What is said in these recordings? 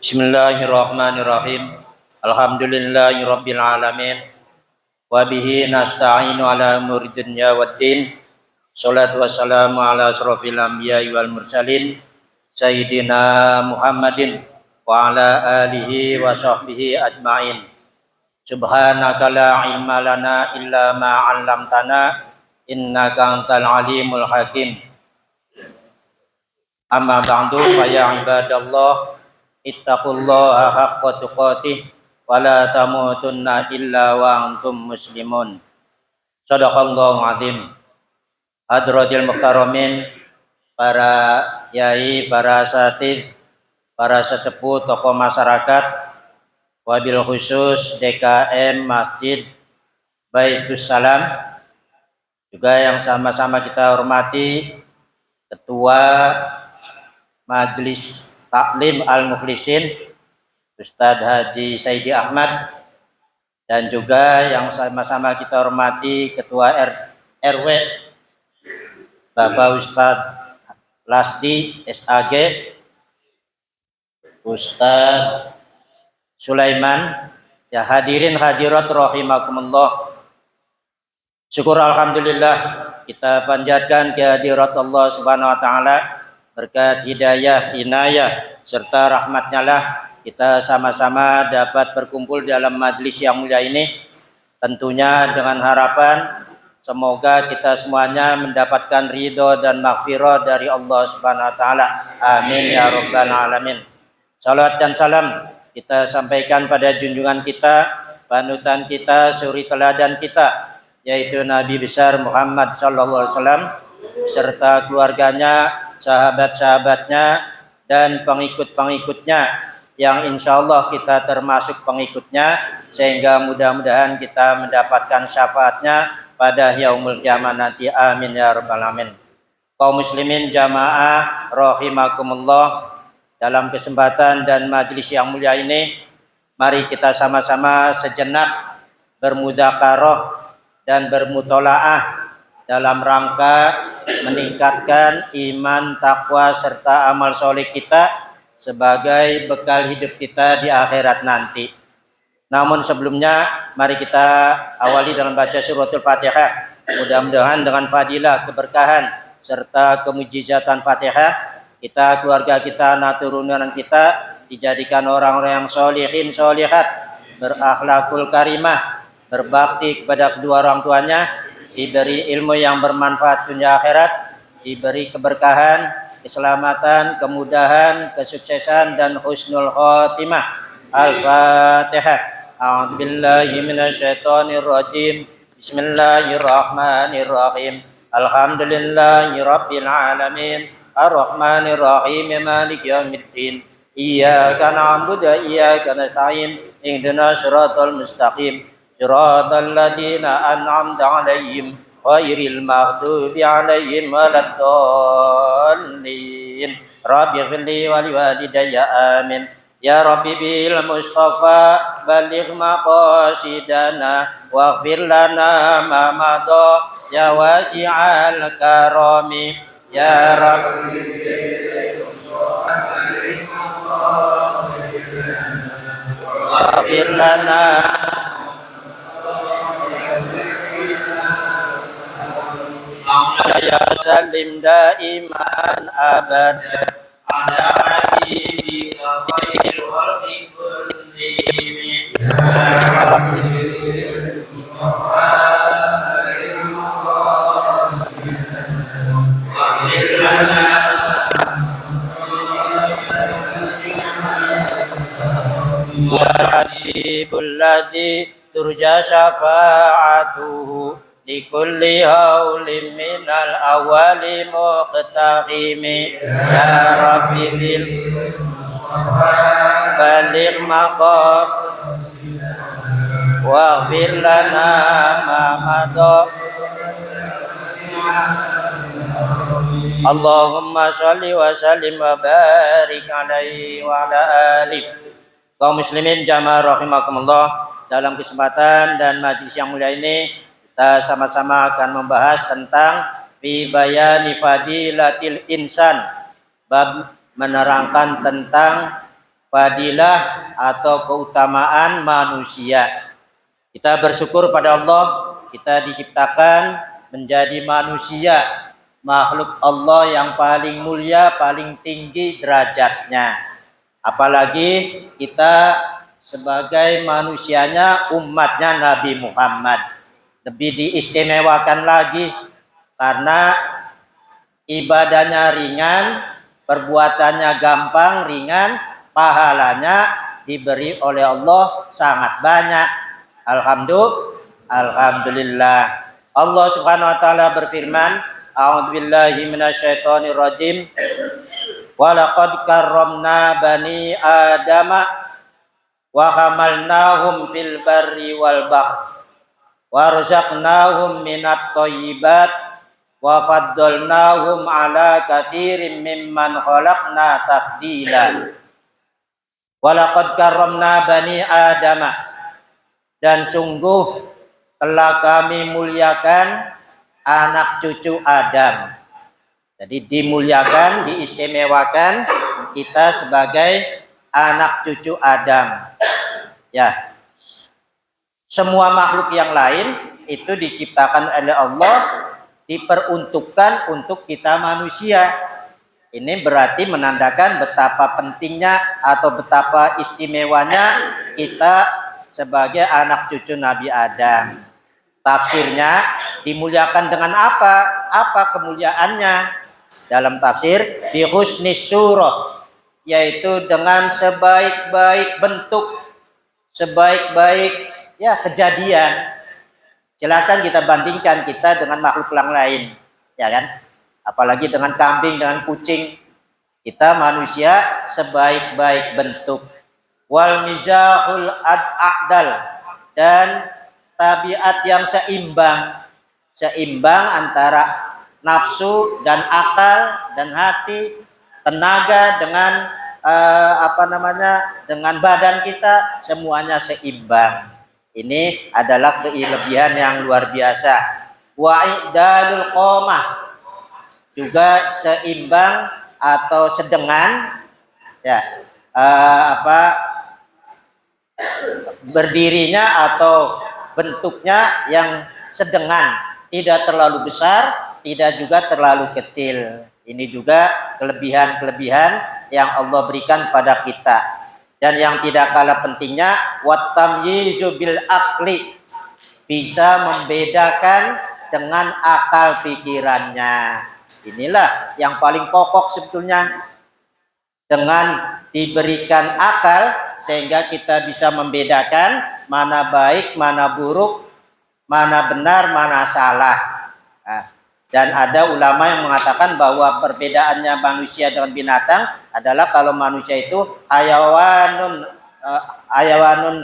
Bismillahirrahmanirrahim. Alhamdulillahirabbil alamin. Wa bihi nasta'inu ala umuri dunya waddin. Shalatu wassalamu ala asrofil anbiya'i wal mursalin sayyidina Muhammadin wa ala alihi wa sahbihi ajma'in. Subhanaka la ilma lana illa ma 'allamtana innaka antal alimul hakim. Amma ba'du fa ya ibadallah ittaqullaha haqqa tuqatih wa la tamutunna illa wa antum muslimun. Shadaqallahu azim. Hadratil mukarramin, para yai, para asatidz, para sesepuh, tokoh masyarakat, wabil khusus DKM Masjid Baitus Salam, juga yang sama-sama kita hormati Ketua Majelis Taklim Al-Muflisin Ustadz Haji Saidi Ahmad, dan juga yang sama-sama kita hormati Ketua RW Bapak Ustadz Lasdi SAG, Ustadz Sulaiman, ya hadirin hadirat rahimakumullah. Syukur alhamdulillah kita panjatkan kehadirat Allah Subhanahu wa taala, berkat hidayah, inayah serta rahmatnya lah kita sama-sama dapat berkumpul dalam majlis yang mulia ini, tentunya dengan harapan semoga kita semuanya mendapatkan ridho dan maghfirah dari Allah Subhanahu wa taala. Amin ya rabbal alamin. Salawat dan salam kita sampaikan pada junjungan kita, panutan kita, suri teladan kita, yaitu Nabi besar Muhammad sallallahu alaihi wasallam serta keluarganya, sahabat-sahabatnya, dan pengikut-pengikutnya yang insya Allah kita termasuk pengikutnya, sehingga mudah-mudahan kita mendapatkan syafaatnya pada yaumul kiamah nanti. Amin ya rabbal alamin. Kaum muslimin jamaah rahimakumullah, dalam kesempatan dan majlis yang mulia ini, mari kita sama-sama sejenak bermudzakarah dan bermutolaah dalam rangka meningkatkan iman, takwa, serta amal soleh kita sebagai bekal hidup kita di akhirat nanti. Namun sebelumnya, mari kita awali dalam baca suratul Fatihah. Mudah-mudahan dengan fadilah, keberkahan, serta kemujizatan Fatihah, kita, keluarga kita, anak turunan kita dijadikan orang-orang yang solihin, solihat, berakhlakul karimah, berbakti kepada kedua orang tuanya, diberi ilmu yang bermanfaat dunia akhirat, diberi keberkahan, keselamatan, kemudahan, kesuksesan, dan husnul khotimah. Al-Fatihah. A'udzubillahi minasyaitonirrajim. Bismillahirrahmanirrahim. Alhamdulillahirabbil alamin. Ar-Rahmanirrahim. Maliki yaumiddin. Iyyaka na'budu wa iyyaka nasta'in. Ihdinas siratal mustaqim. Siratal ladzina an'amta 'alaihim ghairil maghdubi 'alaihim waladdallin. Rabbi ighfirli wa liwalidayya amin. Ya Rabbi bil Mustafa baligh maqasidana waghfir lana ma madha ya wasi'al karami. Ya Rabbi waghfir lana ya salim daiman abada ala habibika khairil khalqi kullihim. Ya Rabbi Mustafa baligh maqasidana waghfir lana ya habibul ladzi turja syafa'atuhu likulli haulin minal awali muqtahimi. Ya Rabbi bil Mustafa baligh maqam waghfir lana ma madha. Allahumma sholli wa sallim wa barik alaihi wa ala alihi. Kaum muslimin jamaah rahimakumullah, dalam kesempatan dan majlis yang mulia ini kita sama-sama akan membahas tentang fi bayani fadilatil insan, bab menerangkan tentang fadilah atau keutamaan manusia. Kita bersyukur pada Allah, kita diciptakan menjadi manusia, makhluk Allah yang paling mulia, paling tinggi derajatnya. Apalagi kita sebagai manusianya, umatnya Nabi Muhammad, lebih diistimewakan lagi karena ibadahnya ringan, perbuatannya gampang, ringan, pahalanya diberi oleh Allah sangat banyak. Alhamdulillah. Allah Subhanahu wa taala berfirman, A'udzubillahi minasyaitonirrajim. Wa laqad karramna bani adama wa hamalnahum fil barri wal bahr wa razaqnahum minat thayyibat wa faddalnahum ala katsirin mimman khalaqna tafdila. Wa laqad karramna bani adama, dan sungguh telah kami muliakan anak cucu Adam. Jadi dimuliakan, diistimewakan kita sebagai anak cucu Adam. Ya, semua makhluk yang lain itu diciptakan oleh Allah, diperuntukkan untuk kita manusia. Ini berarti menandakan betapa pentingnya atau betapa istimewanya kita sebagai anak cucu Nabi Adam. Tafsirnya, dimuliakan dengan apa? Apa kemuliaannya? Dalam tafsir, bi husnis surah, yaitu dengan sebaik-baik bentuk, sebaik-baik kejadian. Silakan kita bandingkan kita dengan makhluk yang lain, ya kan? Apalagi dengan kambing, dengan kucing. Kita manusia sebaik-baik bentuk. Wal mizahul a'dal, dan tabiat yang seimbang antara nafsu dan akal dan hati, tenaga dengan dengan badan kita, semuanya seimbang. Ini adalah kelebihan yang luar biasa. Wa i'dalul qomah, juga seimbang atau sedengan, berdirinya atau bentuknya yang sedengan, tidak terlalu besar, tidak juga terlalu kecil. Ini juga kelebihan-kelebihan yang Allah berikan pada kita. Dan yang tidak kalah pentingnya, wat tamyizu bil aqli, bisa membedakan dengan akal pikirannya. Inilah yang paling pokok sebetulnya. Dengan diberikan akal sehingga kita bisa membedakan mana baik, mana buruk, mana benar, mana salah. Dan ada ulama yang mengatakan bahwa perbedaannya manusia dengan binatang adalah kalau manusia itu hayawanun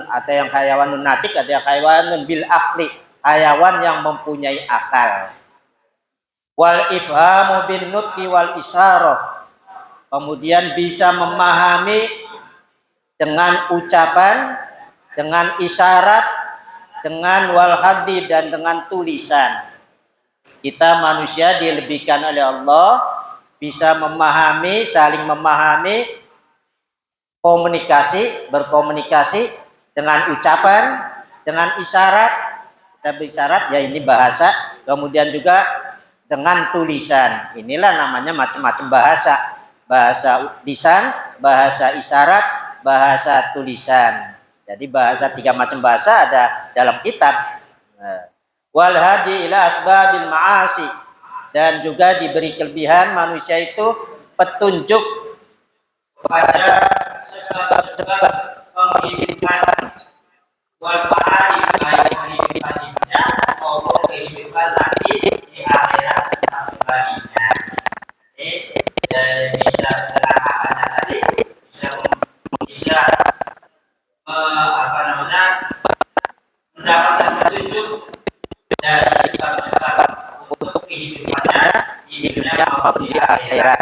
atau yang hayawanun natik, ada yang hayawanun bil akli, hayawan yang mempunyai akal. Wal ifhamu bin nutqi wal isyarah, kemudian bisa memahami dengan ucapan, dengan isyarat, dengan wal haddi, dan dengan tulisan. Kita manusia dilebihkan oleh Allah bisa memahami, saling memahami, berkomunikasi dengan ucapan, dengan isyarat. Kita berisyarat, ya ini bahasa, kemudian juga dengan tulisan. Inilah namanya macam-macam bahasa. Bahasa lisan, bahasa isyarat, bahasa tulisan. Jadi bahasa, 3 macam bahasa ada dalam kitab. Wal hadi ila asbabil ma'asi, dan juga diberi kelebihan manusia itu petunjuk kepada sebab-sebab kehidupan, wal ma'ali, baik kehidupan dunia maupun kehidupan nanti di akhirat kembalinya. Ini bisa dengan akalnya tadi bisa mendapatkan petunjuk dari sebab-sebab untuk kehidupannya di dunia maupun di akhirat.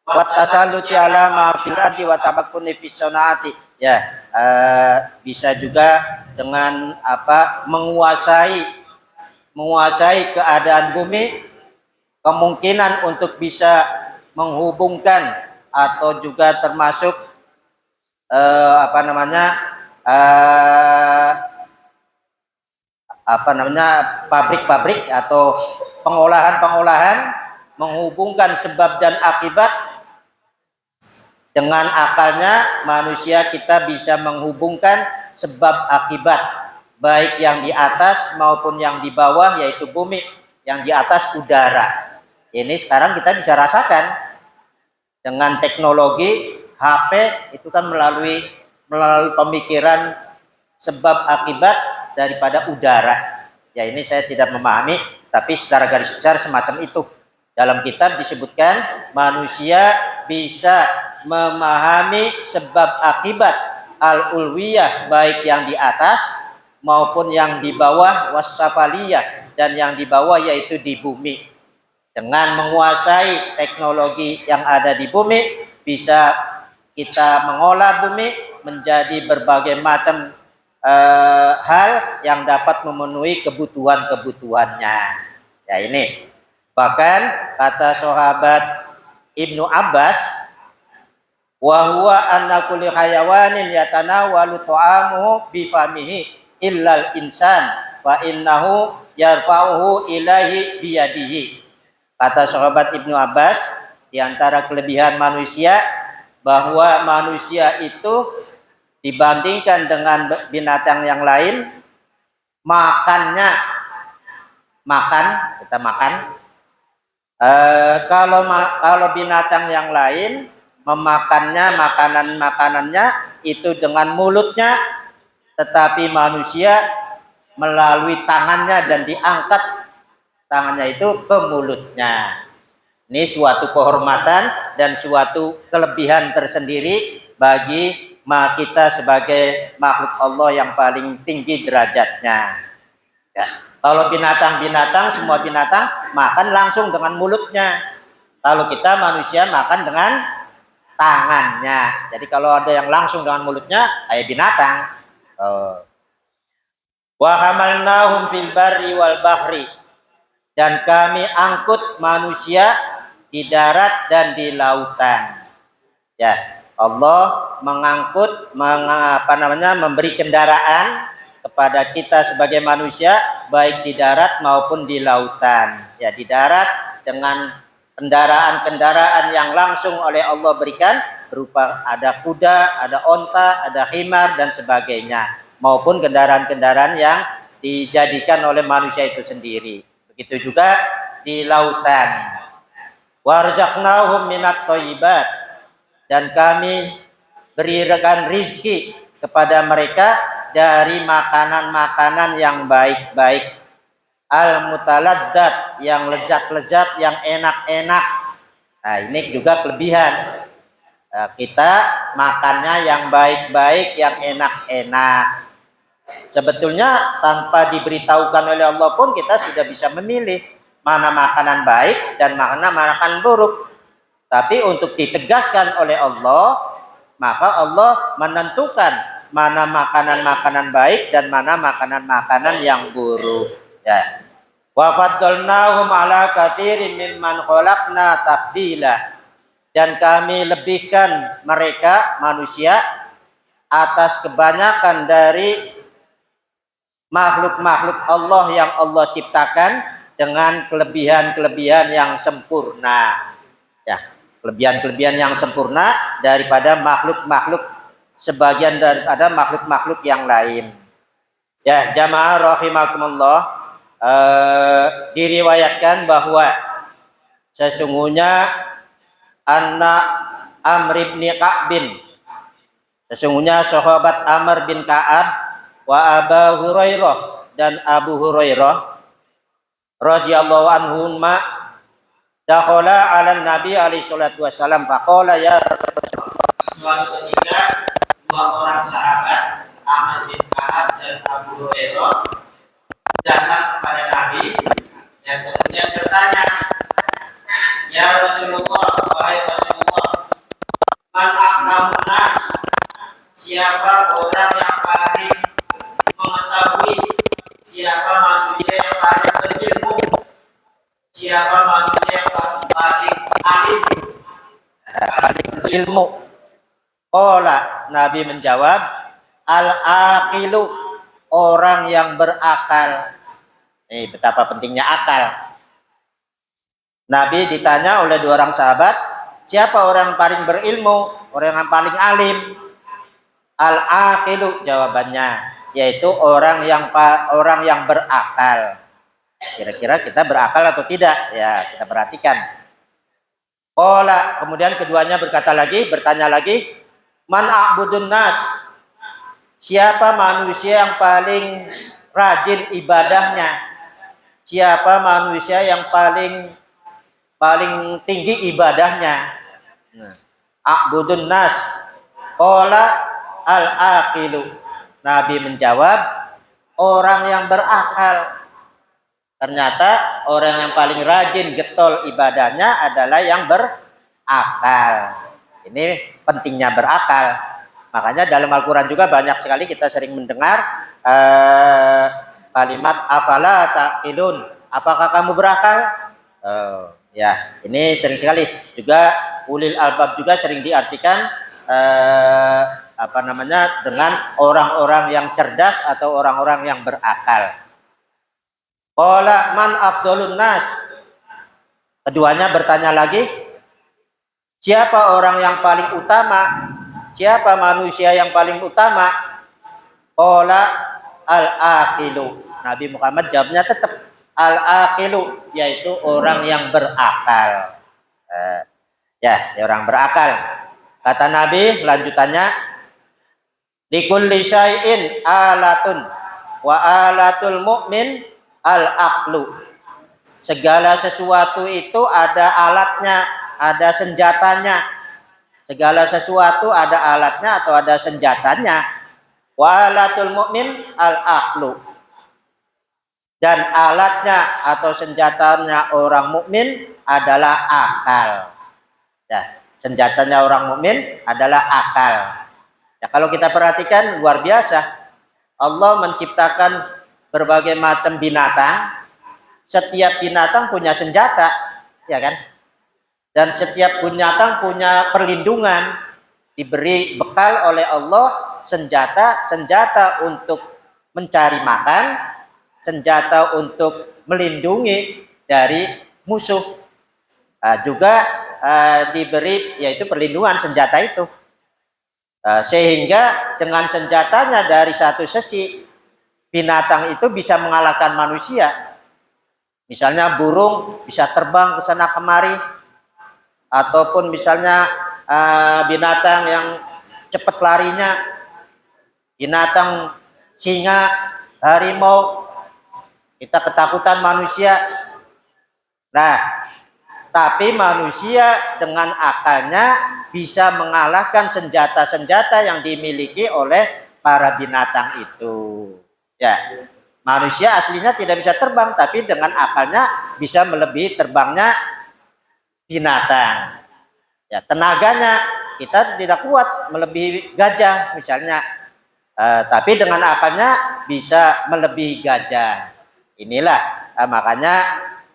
Wa tasalluti ala ma fil ardi wa tabakkuni fis sanati. Bisa juga dengan menguasai keadaan bumi, kemungkinan untuk bisa menghubungkan atau juga termasuk eh, pabrik-pabrik atau pengolahan-pengolahan menghubungkan sebab dan akibat. Dengan akalnya manusia kita bisa menghubungkan sebab akibat, baik yang di atas maupun yang di bawah, yaitu bumi, yang di atas udara. Ini sekarang kita bisa rasakan dengan teknologi HP itu kan melalui pemikiran sebab akibat daripada udara. Ya, ini saya tidak memahami, tapi secara garis besar semacam itu. Dalam kitab disebutkan manusia bisa memahami sebab akibat al-ulwiyah, baik yang di atas maupun yang di bawah, wasafaliyah, dan yang di bawah yaitu di bumi. Dengan menguasai teknologi yang ada di bumi, bisa kita mengolah bumi menjadi berbagai macam hal yang dapat memenuhi kebutuhan-kebutuhannya. Ya, ini bahkan kata sahabat Ibnu Abbas, wa huwa anna kulli hayawanin yatanawalu ta'amuhu bi famihi illal insan wa innahu yarfa'uhu ilahi biyadihi. Kata sahabat Ibnu Abbas, di antara kelebihan manusia bahwa manusia itu dibandingkan dengan binatang yang lain, makan, kita makan. Kalau binatang yang lain memakannya makanannya itu dengan mulutnya, tetapi manusia melalui tangannya dan diangkat tangannya itu ke mulutnya. Ini suatu kehormatan dan suatu kelebihan tersendiri bagi kita sebagai makhluk Allah yang paling tinggi derajatnya. Ya. Kalau binatang-binatang, semua binatang makan langsung dengan mulutnya. Kalau kita manusia makan dengan tangannya. Jadi kalau ada yang langsung dengan mulutnya, kayak binatang. Wa hamalnahum fil barri wal bahri. Dan kami angkut manusia di darat dan di lautan. Ya, Allah mengangkut, memberi kendaraan kepada kita sebagai manusia, baik di darat maupun di lautan. Ya, di darat dengan kendaraan-kendaraan yang langsung oleh Allah berikan, berupa ada kuda, ada onta, ada himar dan sebagainya, maupun kendaraan-kendaraan yang dijadikan oleh manusia itu sendiri. Begitu juga di lautan. Warzaqnahum minat thayyibat, dan kami berikan rizki kepada mereka dari makanan-makanan yang baik-baik, al-mutaladdat, yang lezat-lezat, yang enak-enak. Nah, ini juga kelebihan. Kita makannya yang baik-baik, yang enak-enak. Sebetulnya tanpa diberitahukan oleh Allah pun kita sudah bisa memilih mana makanan baik dan mana makanan buruk. Tapi untuk ditegaskan oleh Allah, maka Allah menentukan mana makanan-makanan baik dan mana makanan-makanan yang buruk. Ya. Wa faddalnahum ala katsirin mimman khalaqna tafdila. Dan kami lebihkan mereka manusia atas kebanyakan dari makhluk-makhluk Allah yang Allah ciptakan dengan kelebihan-kelebihan yang sempurna. Ya, kelebihan-kelebihan yang sempurna daripada makhluk-makhluk, sebagian daripada makhluk-makhluk yang lain. Ya, jamaah rahimakumullah, diriwayatkan bahwa sesungguhnya anak Amr bin Ka'bin, sesungguhnya sahabat Amr bin Ka'ab, wa Abu Hurairah, dan Abu Hurairah radhiyallahu anhuma, dakhala ala Nabi alaihi salatu wasallam faqala ya Rasulullah. Suatu ketika dua orang sahabat, Amr bin Ka'ab dan Abu Hurairah, datang kepada Nabi dan kemudian bertanya, ya Rasulullah, wahai Rasulullah, man a'lamun nas, siapa orang yang paling mengetahui, siapa manusia yang paling berilmu, siapa manusia yang paling alim, paling berilmu. Qala, Nabi menjawab, al-aqilu, orang yang berakal. Betapa pentingnya akal. Nabi ditanya oleh dua orang sahabat, siapa orang yang paling berilmu, orang yang paling alim? Al-aqilu, jawabannya, yaitu orang yang berakal. Kira-kira kita berakal atau tidak? Ya, kita perhatikan. Qala, kemudian keduanya bertanya lagi, man a'budun nas? Siapa manusia yang paling rajin ibadahnya? Siapa manusia yang paling tinggi ibadahnya? A'budun nas. Qala al-aqilu. Nabi menjawab, orang yang berakal. Ternyata orang yang paling rajin getol ibadahnya adalah yang berakal. Ini pentingnya berakal. Makanya dalam Al-Quran juga banyak sekali kita sering mendengar kalimat afala taqilun. Apakah kamu berakal? Ya, ini sering sekali. Juga ulil albab juga sering diartikan dengan orang-orang yang cerdas atau orang-orang yang berakal. Qala man afdalun nas? Keduanya bertanya lagi, siapa orang yang paling utama? Siapa manusia yang paling utama? Qala al-aqilu. Nabi Muhammad jawabnya tetap al-aqilu, yaitu orang yang berakal. Orang berakal. Kata Nabi lanjutannya, likulli syai'in alatun wa alatul mu'min al-aqlu. Segala sesuatu itu ada alatnya, ada senjatanya. Segala sesuatu ada alatnya atau ada senjatanya. Wa alatul mu'min al-aqlu. Dan alatnya atau senjatanya orang mukmin adalah akal. Ya, senjatanya orang mukmin adalah akal. Ya, kalau kita perhatikan luar biasa. Allah menciptakan berbagai macam binatang. Setiap binatang punya senjata, ya kan? Dan setiap binatang punya perlindungan, diberi bekal oleh Allah senjata untuk mencari makan, senjata untuk melindungi dari musuh. Juga diberi yaitu perlindungan senjata itu. Sehingga dengan senjatanya dari satu sisi binatang itu bisa mengalahkan manusia. Misalnya burung bisa terbang ke sana kemari, ataupun misalnya binatang yang cepat larinya, binatang singa, harimau, kita ketakutan manusia. Nah, tapi manusia dengan akalnya bisa mengalahkan senjata-senjata yang dimiliki oleh para binatang itu. Ya, manusia aslinya tidak bisa terbang, tapi dengan akalnya bisa melebihi terbangnya binatang. Ya, tenaganya kita tidak kuat melebihi gajah misalnya, tapi dengan akalnya bisa melebihi gajah. Inilah makanya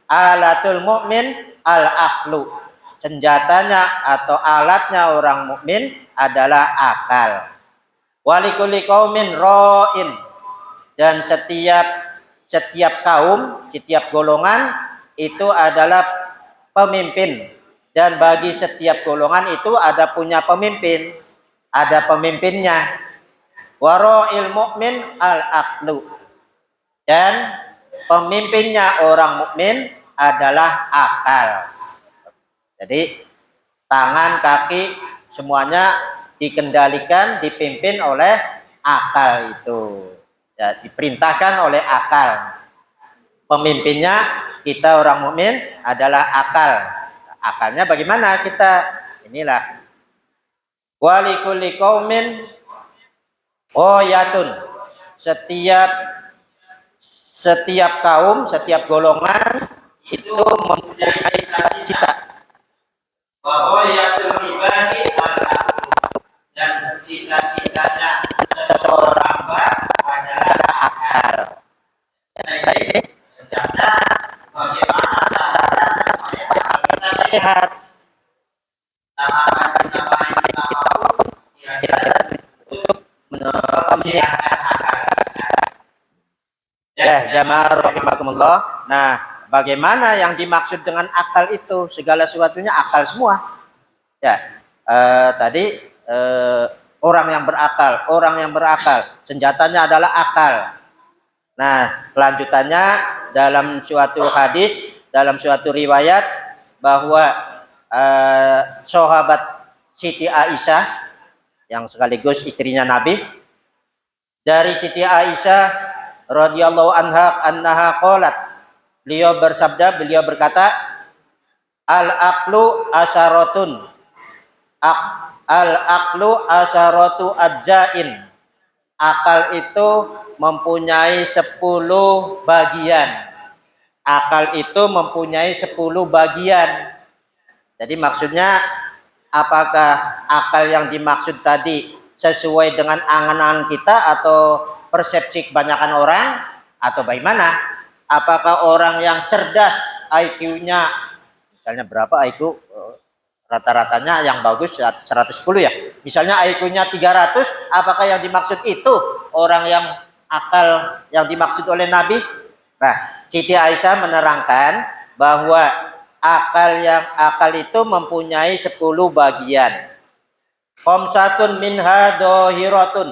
alatul mukmin al-aqlu. Senjatanya atau alatnya orang mukmin adalah akal. Walikulli qaumin ra'in. Dan setiap kaum, setiap golongan itu adalah pemimpin. Dan bagi setiap golongan itu ada punya pemimpin, ada pemimpinnya. Wara'il mu'min al-aqlu. Dan pemimpinnya orang mukmin adalah akal. Jadi tangan, kaki semuanya dikendalikan, dipimpin oleh akal itu. Ya, diperintahkan oleh akal. Pemimpinnya kita orang mukmin adalah akal. Akalnya bagaimana kita? Inilah. Walikulli qaumin yatun. Setiap kaum, setiap golongan itu mempunyai cita-cita. Bahwa yatul ibadi al-aqlu. Dan cita-citanya seseorang hamba adalah akal. Jadi bagaimana caranya supaya kita sehat. Apakah kita baik apapun, diangkat akal. Ya, jamaah rahimakumullah. Nah, bagaimana yang dimaksud dengan akal itu? Segala sesuatunya akal semua. Ya, tadi orang yang berakal, senjatanya adalah akal. Nah, kelanjutannya dalam suatu hadis, dalam suatu riwayat bahwa sahabat Siti Aisyah yang sekaligus istrinya Nabi, dari Siti Aisyah radhiyallahu anha qalat, beliau berkata, al-aqlu asyaratun, al-aqlu asyaratu ajzain. Akal itu mempunyai 10 bagian. Akal itu mempunyai 10 bagian. Jadi maksudnya, apakah akal yang dimaksud tadi sesuai dengan angan-angan kita atau persepsi kebanyakan orang, atau bagaimana? Apakah orang yang cerdas IQ-nya misalnya berapa IQ, rata-ratanya yang bagus 110 ya, misalnya IQ-nya 300, apakah yang dimaksud itu orang yang akal yang dimaksud oleh Nabi? Nah, Siti Aisyah menerangkan bahwa akal itu mempunyai 10 bagian. Khamsatun minha dhahiratun,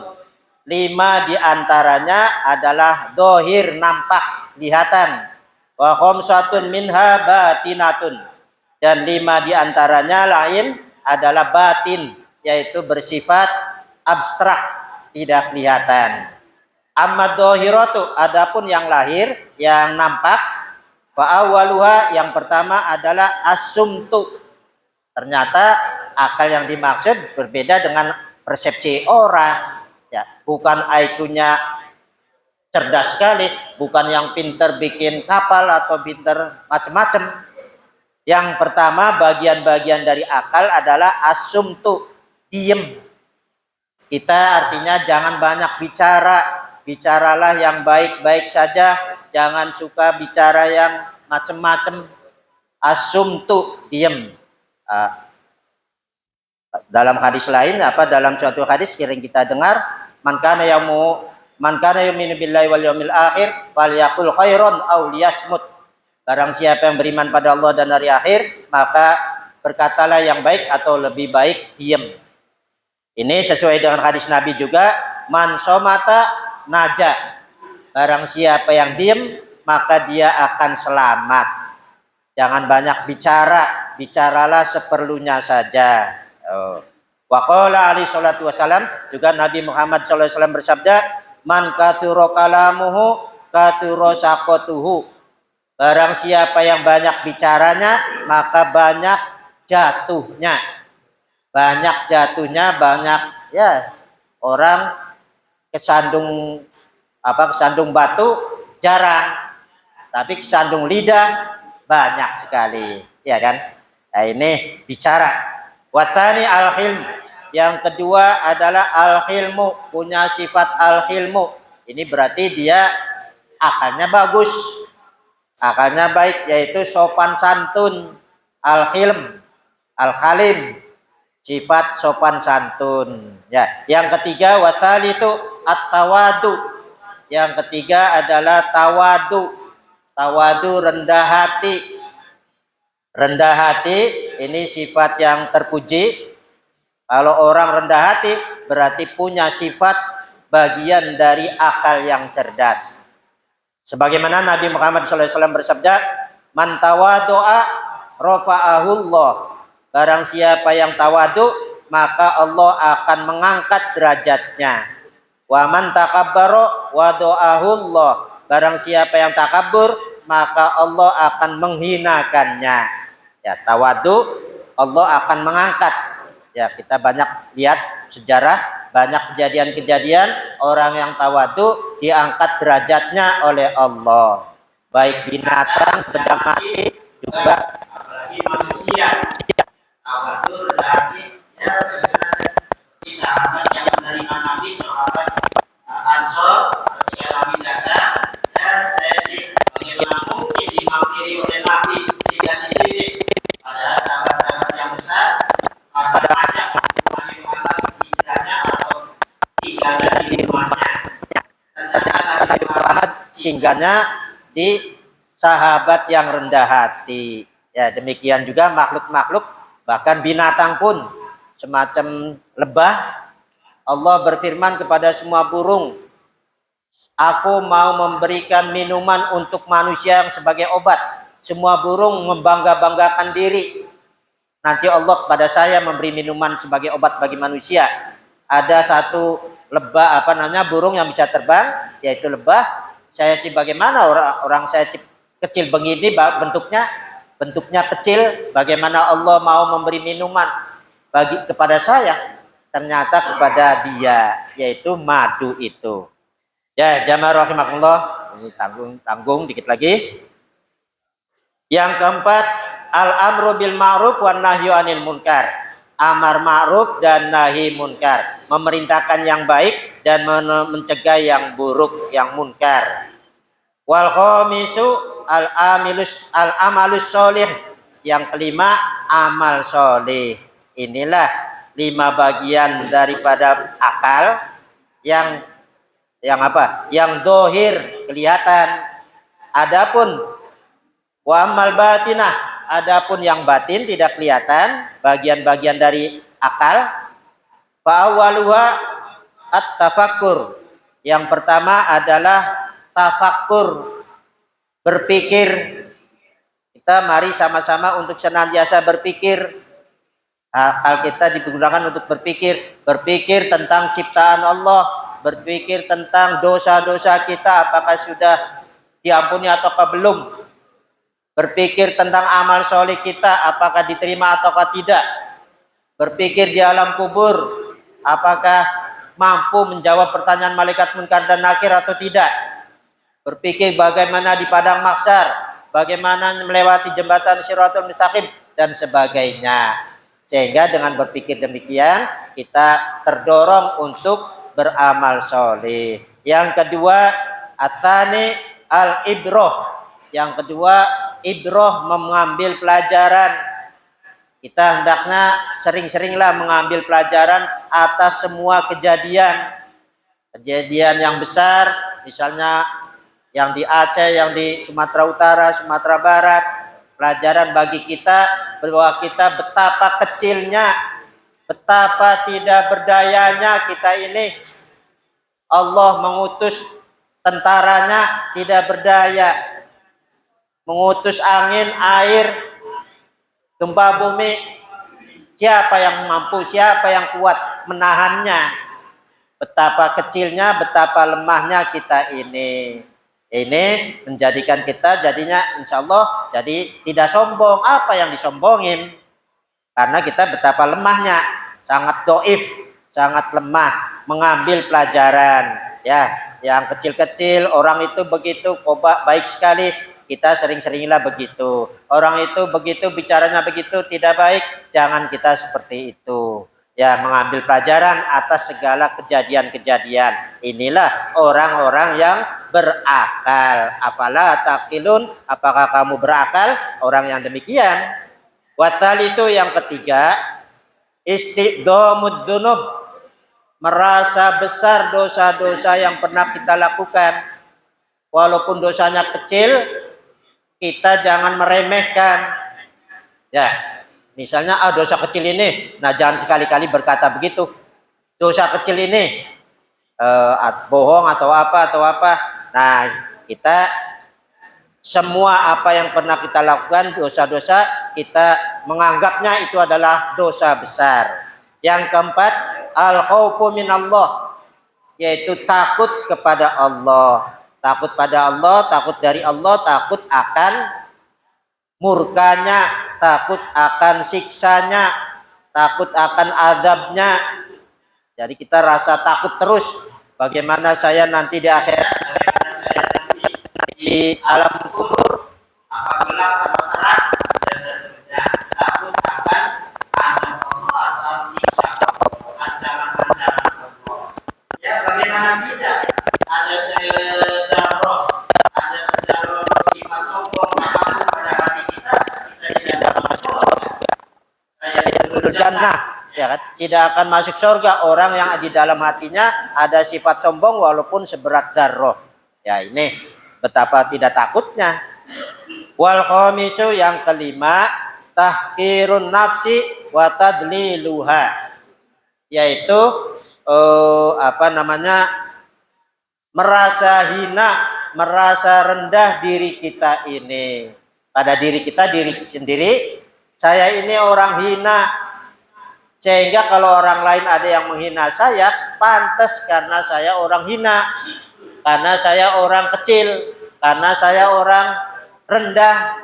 5 diantaranya adalah dohir, nampak, lihatan. Wa khamsatun minha batinatun, dan 5 diantaranya lain adalah batin, yaitu bersifat abstrak, tidak kelihatan. Amma dohiratu, adapun yang lahir, yang nampak, fa awaluha, yang pertama adalah asumtu. Ternyata akal yang dimaksud berbeda dengan persepsi orang. Ya, bukan IQ-nya cerdas sekali, bukan yang pinter bikin kapal atau pinter macam-macam. Yang pertama, bagian-bagian dari akal adalah asumtu, diem. Kita artinya jangan banyak bicara, bicaralah yang baik-baik saja, jangan suka bicara yang macam-macam. Asumtu, diem. Dalam hadis lain, dalam suatu hadis sering kita dengar, man kana yu'minu billahi wal yawmil akhir falyaqul khairan aw liyasmut. Barang siapa yang beriman pada Allah dan hari akhir, maka berkatalah yang baik atau lebih baik diam. Ini sesuai dengan hadis Nabi juga, man somata naja. Barang siapa yang diam, maka dia akan selamat. Jangan banyak bicara, bicaralah seperlunya saja. Wa qala alaihi salatu wasalam, juga Nabi Muhammad sallallahu alaihi wasallam bersabda, man katsura kalamuhu katsura saqatuhu. Barang siapa yang banyak bicaranya, maka banyak jatuhnya. Banyak jatuhnya, banyak ya orang kesandung batu jarang, tapi kesandung lidah banyak sekali, ya kan? Nah, ini bicara. Watsani al-hilm, yang kedua adalah al-hilmu, punya sifat al-hilmu. Ini berarti dia akalnya bagus, akalnya baik, yaitu sopan santun. Al-hilm, al-halim, sifat sopan santun. Ya, yang ketiga watsali itu at-tawadu. Yang ketiga adalah tawadu. Tawadu, rendah hati. Rendah hati ini sifat yang terpuji. Kalau orang rendah hati berarti punya sifat bagian dari akal yang cerdas. Sebagaimana Nabi Muhammad SAW bersabda, man tawadu'a rafa'ahullah. Barang siapa yang tawadu, maka Allah akan mengangkat derajatnya. Wa man takabbara wada'ahullah. Barang siapa yang takabur, maka Allah akan menghinakannya. Ya, tawadu, Allah akan mengangkat. Ya, kita banyak lihat sejarah, banyak kejadian-kejadian orang yang tawadu diangkat derajatnya oleh Allah. Baik binatang, benda mati, juga apalagi manusia. Tawadu, berarti ya seperti sahabat yang menerima Nabi, sahabat Ansor, ketika Nabi datang, ya saya sih bagaimana mungkin dimangkiri oleh Nabi sehingga di sini. Ada sahabat-sahabat yang besar, pada ajak Nabi Muhammad hijrahnya atau tinggal di rumahnya. Nabi Muhammad singgahnya di sahabat yang rendah hati. Ya, demikian juga makhluk-makhluk, bahkan binatang pun semacam lebah. Allah berfirman kepada semua burung, aku mau memberikan minuman untuk manusia yang sebagai obat. Semua burung membangga-banggakan diri. Nanti Allah kepada saya memberi minuman sebagai obat bagi manusia. Ada satu lebah, burung yang bisa terbang, yaitu lebah. Saya sih bagaimana orang saya kecil begini bentuknya kecil, bagaimana Allah mau memberi minuman kepada saya? Ternyata kepada dia, yaitu madu itu. Ya, jamaah rahimakumullah, ini tanggung dikit lagi. Yang keempat, al-amru bil ma'ruf wan nahyu 'anil munkar. Amar ma'ruf dan nahi munkar, memerintahkan yang baik dan mencegah yang buruk, yang munkar. Wal khamisu al-amalus sholih. Yang kelima, amal soleh. Inilah 5 bagian daripada akal yang dohir, kelihatan. Adapun wa amal batinah, adapun yang batin tidak kelihatan, bagian-bagian dari akal. Fa awwaluha at-tafakkur. Yang pertama adalah tafakkur, berpikir. Kita mari sama-sama untuk senantiasa berpikir. Akal kita digunakan untuk berpikir tentang ciptaan Allah, berpikir tentang dosa-dosa kita apakah sudah diampuni ataukah belum, berpikir tentang amal soleh kita apakah diterima ataukah tidak, berpikir di alam kubur apakah mampu menjawab pertanyaan malaikat munkar dan nakir atau tidak, berpikir bagaimana di padang mahsyar, bagaimana melewati jembatan Shirathul Mustaqim dan sebagainya. Sehingga dengan berpikir demikian kita terdorong untuk beramal soleh. Yang kedua, atsani al-ibroh. Yang kedua, ibroh, mengambil pelajaran. Kita hendaknya sering-seringlah mengambil pelajaran atas semua kejadian yang besar, misalnya yang di Aceh, yang di Sumatera Utara, Sumatera Barat. Pelajaran bagi kita bahwa kita betapa kecilnya, betapa tidak berdayanya kita ini. Allah mengutus tentaranya tidak berdaya, mengutus angin, air, gempa bumi. Siapa yang mampu, siapa yang kuat menahannya? Betapa kecilnya, betapa lemahnya kita ini. Ini menjadikan kita jadinya insya Allah jadi tidak sombong. Apa yang disombongin? Karena kita betapa lemahnya, sangat doif, sangat lemah mengambil pelajaran. Ya, yang kecil-kecil orang itu begitu baik sekali, kita sering-seringlah begitu. Orang itu begitu bicaranya begitu tidak baik, jangan kita seperti itu. Ya, mengambil pelajaran atas segala kejadian-kejadian. Inilah orang-orang yang berakal. Afala taqilun, apakah kamu berakal? Orang yang demikian. Wasal itu yang ketiga, istiqdomud dunub, merasa besar dosa-dosa yang pernah kita lakukan. Walaupun dosanya kecil, kita jangan meremehkan. Ya, misalnya dosa kecil ini, nah jangan sekali-kali berkata begitu. Dosa kecil ini bohong atau apa. Nah, kita semua apa yang pernah kita lakukan dosa-dosa, kita menganggapnya itu adalah dosa besar. Yang keempat, al-khaufu minallah, yaitu takut kepada Allah. Takut pada Allah, takut dari Allah, takut akan murkanya, takut akan siksanya, takut akan azabnya. Jadi kita rasa takut terus. Bagaimana saya nanti di akhirat, bagaimana saya nanti di alam kubur, apa gelap atau terang, dan seterusnya. Takut akan azab Allah atau siksa Allah, ancaman-ancaman Allah. Ya, bagaimana tidak? Ada sejarah sifat sombong apapun pada hati kita tidak masuk surga. Kayak jannah, ya kan? Tidak akan masuk surga orang yang di dalam hatinya ada sifat sombong walaupun seberat darah. Ya ini betapa tidak takutnya. Wal khamisu yang kelima, tahqirun nafsi wa tadliluha, yaitu merasa hina, merasa rendah diri kita ini. Pada diri kita diri sendiri, saya ini orang hina. Sehingga kalau orang lain ada yang menghina saya, pantas karena saya orang hina. Karena saya orang kecil, karena saya orang rendah,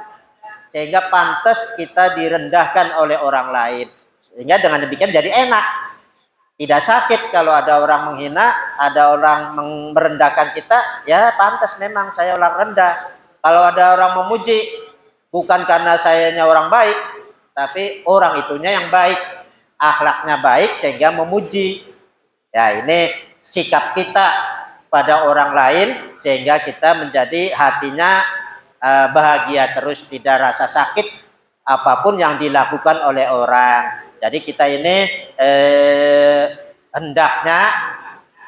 sehingga pantas kita direndahkan oleh orang lain. Sehingga dengan demikian jadi enak, tidak sakit kalau ada orang menghina, ada orang merendahkan kita, ya pantas memang saya orang rendah. Kalau ada orang memuji, bukan karena sayanya orang baik, tapi orang itunya yang baik, akhlaknya baik sehingga memuji. Ya ini sikap kita pada orang lain sehingga kita menjadi hatinya bahagia terus, tidak rasa sakit apapun yang dilakukan oleh orang. Jadi kita ini hendaknya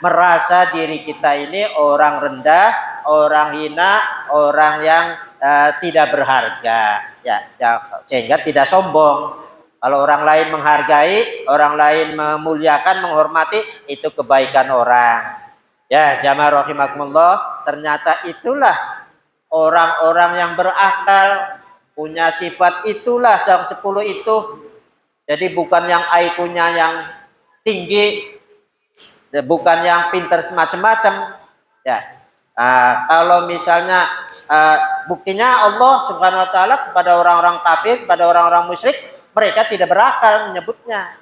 merasa diri kita ini orang rendah, orang hina, orang yang tidak berharga, ya, sehingga tidak sombong. Kalau orang lain menghargai, orang lain memuliakan, menghormati, itu kebaikan orang. Ya, jamaah rahimakumullah, ternyata itulah orang-orang yang berakal, punya sifat itulah yang 10 itu. Jadi bukan yang IQ-nya yang tinggi, bukan yang pintar semacam-macam. Ya, kalau misalnya buktinya Allah Subhanahu Wa Taala kepada orang-orang kafir, kepada orang-orang musyrik, mereka tidak berakal menyebutnya.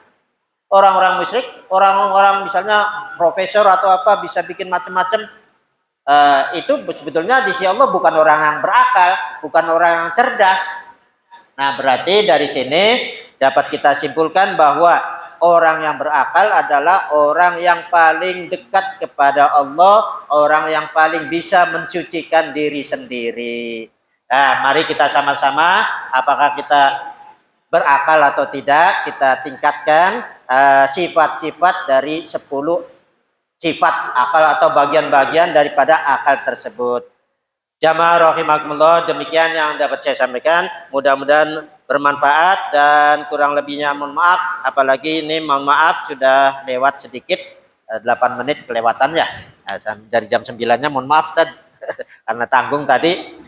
Orang-orang musyrik, orang-orang misalnya profesor atau apa bisa bikin macam-macam, itu sebetulnya di sisi Allah bukan orang yang berakal, bukan orang yang cerdas. Nah, berarti dari sini dapat kita simpulkan bahwa orang yang berakal adalah orang yang paling dekat kepada Allah, orang yang paling bisa mensucikan diri sendiri. Nah, mari kita sama-sama, apakah kita berakal atau tidak, kita tingkatkan sifat-sifat dari 10 sifat akal atau bagian-bagian daripada akal tersebut. Jamaah rahimakumullah, demikian yang dapat saya sampaikan. Mudah-mudahan bermanfaat dan kurang lebihnya mohon maaf. Apalagi ini mohon maaf sudah lewat sedikit 8 menit kelewatan ya. Dari jam 9-nya mohon maaf tadi karena tanggung tadi.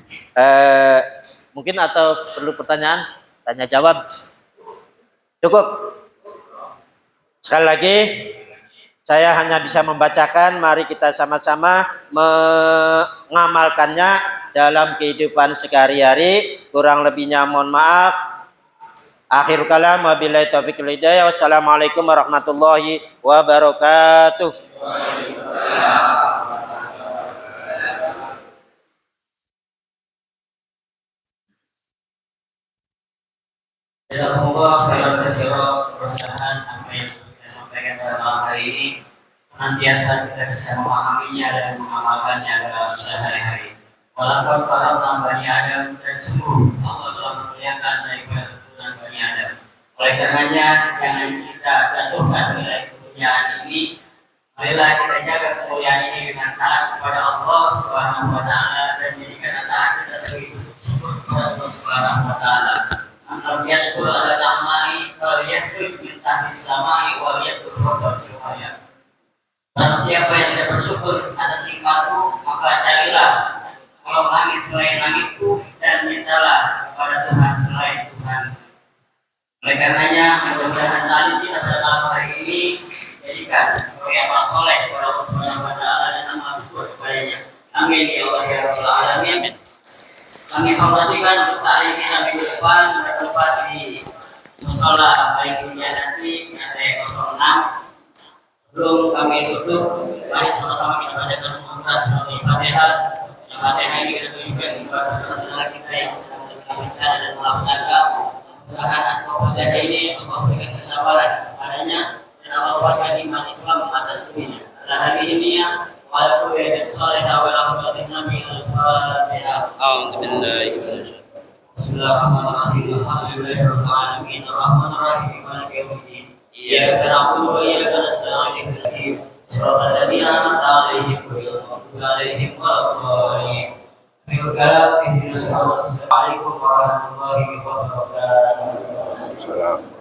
Mungkin atau perlu pertanyaan, tanya jawab. Cukup. Sekali lagi, saya hanya bisa membacakan, mari kita sama-sama mengamalkannya dalam kehidupan sehari-hari. Kurang lebihnya mohon maaf. Akhir kalam, wabillahi taufiq wal hidayah. Wassalamualaikum warahmatullahi wabarakatuh. Jazakumullah khairan katsiran. Mudah-mudahan apa yang kita sampaikan pada malam hari ini senantiasa kita bisa memahaminya dan mengamalkannya dalam sehari-hari. Walaqad karamna bani Adam, dan sungguh Allah telah memuliakan daripada keturunan bani Adam. Oleh karenanya jangan kita jatuhkan nilai kemuliaan ini. Marilah kita jaga kemuliaan ini dengan taat kepada Allah Subhanahu Wa Taala dan jadikan taat kita sebagai syukur kepada Allah Subhanahu Wa Taala. Antar yaskur ala ta'mai wal yafrik min tahtis samai wal yakur robbal siwaya. Barang siapa yang tidak bersyukur atas nikmatku, maka carilah kolom langit selain langitku dan mintalah kepada Tuhan selain Tuhan. Oleh karenanya mudah-mudahan tadi kita pada malam hari ini jadikan sebagai amal soleh kepada Allah Subhanahu Wa Taala dan amal syukur kepadanya. Amin ya Allah ya Rabbal Alamin. Kami informasikan untuk hari ini kami minggu depan bertempat di musola Baikunya nanti RT 06. Sebelum kami tutup, mari sama-sama kita bacakan surat Al-Fatihah. Al-Fatihah ini kita tunjukkan kepada saudara-saudara kita yang sedang berencana dan melakukan. Mudah-mudahan asma Fatihah ini Allah berikan kesabaran kepadanya dan Allah berikan iman Islam atas dirinya. Adalah hari ini ya. Bismillahirrahmanirrahim. Alhamdulillahirrahmanirrahim. Ar-Rahmanirrahim. Maliki yaumiddin. Iyyaka na'budu wa iyyaka nasta'in. Ihdinas siratal ladzina an'amta 'alaihim ghairil maghdubi عليهم ولا الضالين. آخر الكلام اهدنا الصراط المستقيم. عليكم ورحمة الله وبركاته. Salam.